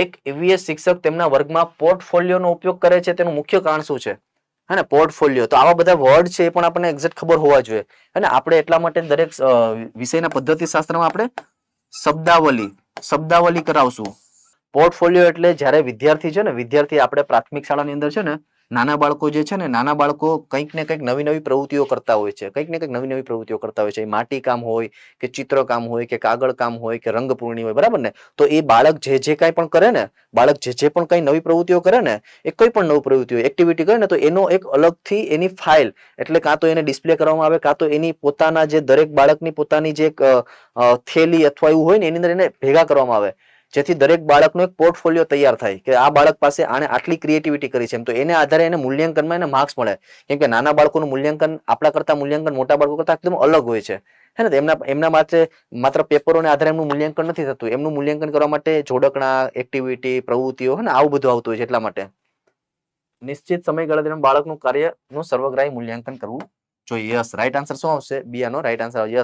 એક ઈવીએસ શિક્ષક તેમના વર્ગમાં પોર્ટફોલિયોનો ઉપયોગ કરે છે તેનું મુખ્ય કારણ શું છે? હે ને, પોર્ટફોલિયો. તો આવા બધા વર્ડ છે એ પણ આપણને એક્ઝેક્ટ ખબર હોવા જોઈએ. અને આપણે એટલા માટે દરેક વિષયના પદ્ધતિશાસ્ત્રમાં આપણે શબ્દાવલી કરાવશું. પોર્ટફોલિયો એટલે જ્યારે વિદ્યાર્થી છે ને, વિદ્યાર્થી આપણે પ્રાથમિક શાળાની અંદર છે ને, નાના બાળકો જે છે ને, નાના બાળકો કંઈક ને કંઈક નવી નવી પ્રવૃત્તિઓ કરતા હોય છે. કંઈક ને કંઈક નવી નવી પ્રવૃત્તિઓ કરતા હોય છે. માટી કામ હોય કે ચિત્રકામ હોય કે કાગળ કામ હોય કે રંગપૂર્ણી હોય, બરાબર ને? તો એ બાળક જે કાંઈ પણ કરે ને, બાળક જે પણ કંઈ નવી પ્રવૃત્તિઓ કરે ને, એ કોઈ પણ નવી પ્રવૃત્તિ હોય, એક્ટિવિટી કરે ને, તો એનો એક અલગથી એની ફાઇલ, એટલે કાં તો એને ડિસ્પ્લે કરવામાં આવે, કાં તો એની પોતાના જે દરેક બાળકની પોતાની જે થેલી અથવા એવું હોય ને, એની અંદર એને ભેગા કરવામાં આવે, જેથી દરેક બાળકનો એક પોર્ટફોલિયો તૈયાર થાય કે આ બાળક પાસે આને આટલી ક્રિએટિવિટી કરી છે. એમ તો એને આધારે એને મૂલ્યાંકનમાં એને માર્ક્સ મળે. કેમ કે નાના બાળકોનું મૂલ્યાંકન આપણા કરતા મૂલ્યાંકન મોટા બાળકો કરતા એકદમ અલગ હોય છે. હે ને, એમના માટે માત્ર પેપરોને આધારે એમનું મૂલ્યાંકન નથી થતું. એમનું મૂલ્યાંકન કરવા માટે જોડકણા, એક્ટિવિટી, પ્રવૃત્તિઓ, હે ને, આવું બધું આવતું હોય છે. એટલા માટે નિશ્ચિત સમયગાળા દરમિયાન બાળકનું કાર્યનું સર્વગ્રાહી મૂલ્યાંકન કરવું જોઈએ. યસ, રાઈટ આન્સર શું આવશે? બી આનો રાઈટ આન્સર. યસ,